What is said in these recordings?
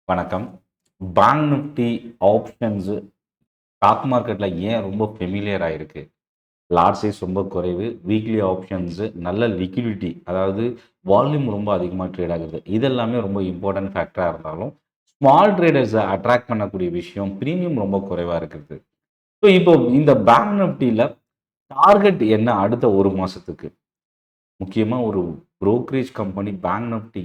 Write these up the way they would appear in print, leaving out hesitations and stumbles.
வணக்கம். Bank Nifty options stock மார்க்கெட்ல ஏன் ரொம்ப ஃபெமிலியர் ஆயிருக்கு? லாட் சைஸ் ரொம்ப குறைவு. வீக்லி ஆப்ஷன்ஸ் நல்ல லிக்விடிட்டி, அதாவது வால்யூம் ரொம்ப அதிகமா ட்ரேட் ஆகுது. இதெல்லாமே ரொம்ப இம்பார்ட்டன்ட் ஃபேக்டரா இருந்தாலும், ஸ்மால் ட்ரேடர்ஸ அட்ராக்ட் பண்ணக்கூடிய விஷயம் பிரீமியம் ரொம்ப குறைவா இருக்கிறது. ஸோ இப்போ இந்த பேங்க் நிஃப்டில டார்கெட் என்ன அடுத்த 1 மாசத்துக்கு? முக்கியமா ஒரு புரோக்கரேஜ் கம்பெனி பேங்க் நிஃப்டி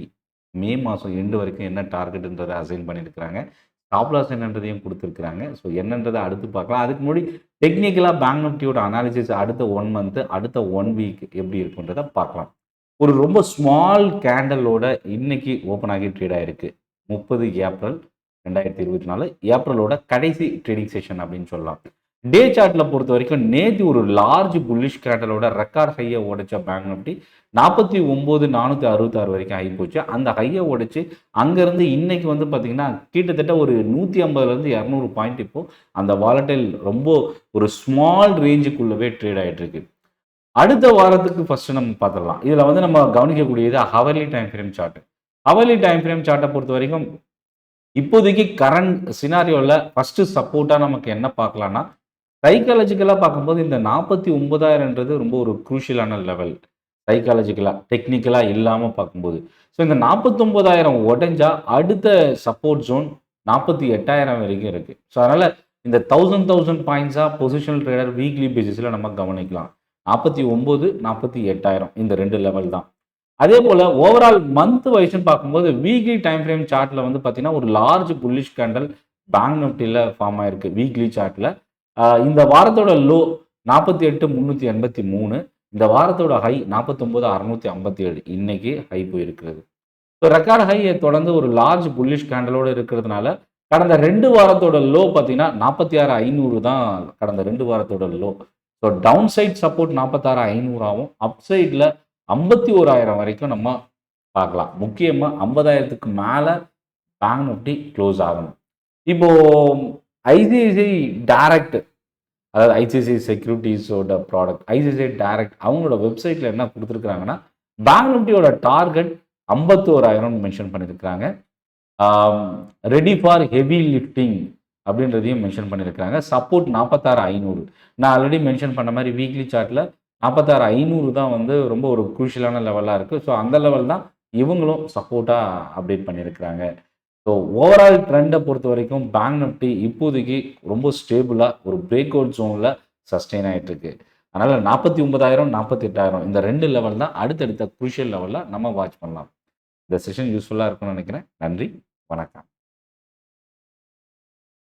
மே மாதம் எண்டு வரைக்கும் என்ன டார்கெட்ன்றதை அசைன் பண்ணியிருக்கிறாங்க. ஸ்டாப் லாஸ் என்னன்றதையும் கொடுத்துருக்குறாங்க. ஸோ என்னன்றதை அடுத்து பார்க்கலாம். அதுக்கு முன்னாடி டெக்னிக்கலாக பேங்க் நிஃப்டியோட அனாலிசிஸ் அடுத்த 1 மந்த் அடுத்த 1 வீக் எப்படி இருக்குன்றதை பார்க்கலாம். ஒரு ரொம்ப ஸ்மால் கேண்டலோட இன்னைக்கு ஓப்பன் ஆகி ட்ரேட் ஆயிருக்கு. 30 ஏப்ரல் 2024 ஏப்ரலோட கடைசி ட்ரேடிங் செஷன் அப்படின்னு சொல்லலாம். டே சார்ட்ல பொறுத்த வரைக்கும் நேற்று ஒரு லார்ஜ் புல்லிஷ் கேண்டலோட ரெக்கார்ட் ஹையை உடைச்ச பேங்க் நிஃப்டி 49,466 வரைக்கும் ஆகி போச்சு. அந்த ஹையை உடைச்சு அங்கேருந்து இன்னைக்கு வந்து பார்த்தீங்கன்னா கிட்டத்தட்ட ஒரு 150லேருந்து 200 பாயிண்ட் இப்போ அந்த வாலட்டைல் ரொம்ப ஒரு ஸ்மால் ரேஞ்சுக்குள்ளவே ட்ரேட் ஆகிட்டு இருக்கு. அடுத்த வாரத்துக்கு ஃபர்ஸ்ட் நம்ம பார்த்துடலாம். இதில் வந்து நம்ம கவனிக்கக்கூடியது hourly time frame chart. Hourly time frame சார்ட்டை பொறுத்த வரைக்கும் இப்போதைக்கு கரண்ட் சினாரியோவில் ஃபர்ஸ்ட் சப்போர்ட்டாக நமக்கு என்ன பார்க்கலாம்னா, சைக்காலஜிக்கலாக பார்க்கும்போது இந்த 49,000ன்றது ரொம்ப ஒரு குரூஷியலான லெவல். சைக்காலஜிக்கலாக டெக்னிக்கலாக இல்லாமல் பார்க்கும்போது. ஸோ இந்த 49,000 உடைஞ்சா அடுத்த சப்போர்ட் ஜோன் 48,000 வரைக்கும் இருக்குது. ஸோ அதனால் இந்த 1000 பாயிண்ட்ஸாக பொசிஷனல் ட்ரேடர் வீக்லி பேசிஸில் நம்ம கவனிக்கலாம். 49, 48,000 இந்த 2 லெவல் தான். அதே போல் ஓவரால் மந்த் வைஸ்ன்னு பார்க்கும்போது வீக்லி டைம் ஃப்ரேம் சார்ட்டில் வந்து பார்த்தீங்கன்னா ஒரு லார்ஜ் புல்லிஷ் கேண்டல் பேங்க் நிஃப்டியில் ஃபார்ம் ஆயிருக்கு வீக்லி சார்ட்டில். இந்த வாரத்தோட லோ 48,383, இந்த வாரத்தோட ஹை 49,657 இன்னைக்கு ஹை போயிருக்கிறது. ஸோ ரெக்கார்ட் ஹையை தொடர்ந்து ஒரு லார்ஜ் புல்லிஷ் கேண்டலோடு இருக்கிறதுனால கடந்த 2 வாரத்தோட லோ பார்த்தீங்கன்னா 46,500 தான் கடந்த 2 வாரத்தோட low. So downside support 46,500 ஆகும். அப் சைடில் 51,000 வரைக்கும் நம்ம பார்க்கலாம். முக்கியமாக 50,000க்கு மேலே பேங்க் நிஃப்டி க்ளோஸ் ஆகணும். இப்போ ஐசிஐசிஐ டைரக்ட், அதாவது ஐசிஐசிஐ செக்யூரிட்டிஸோட ப்ராடக்ட் ஐசிஐசிஐ டைரக்ட் அவங்களோட வெப்சைட்டில் என்ன கொடுத்துருக்குறாங்கன்னா, பேங்க் நிஃப்டியோட டார்கெட் 51,000 மென்ஷன் பண்ணியிருக்கிறாங்க. ரெடி ஃபார் ஹெவி லிஃப்டிங் அப்படின்றதையும் மென்ஷன் பண்ணியிருக்கிறாங்க. சப்போர்ட் 46,500. நான் ஆல்ரெடி மென்ஷன் பண்ண மாதிரி வீக்லி சார்ட்டில் 46,500 தான் வந்து ரொம்ப ஒரு குரூஷியலான லெவலாக இருக்குது. ஸோ அந்த லெவல் தான் இவங்களும் சப்போர்ட்டாக அப்டேட் பண்ணியிருக்கிறாங்க. ஸோ ஓவரால் ட்ரெண்டை பொறுத்த வரைக்கும் பேங்க் நிஃப்டி இப்போதைக்கு ரொம்ப ஸ்டேபிளாக ஒரு பிரேக் அவுட் ஜோனில் சஸ்டெயின் ஆகிட்டு இருக்கு. அதனால் 49,000, 48,000 இந்த 2 லெவல் தான் அடுத்தடுத்த குரூஷியல் லெவலில் நம்ம வாட்ச் பண்ணலாம். இந்த செஷன் யூஸ்ஃபுல்லாக இருக்கும்னு நினைக்கிறேன். நன்றி, வணக்கம்.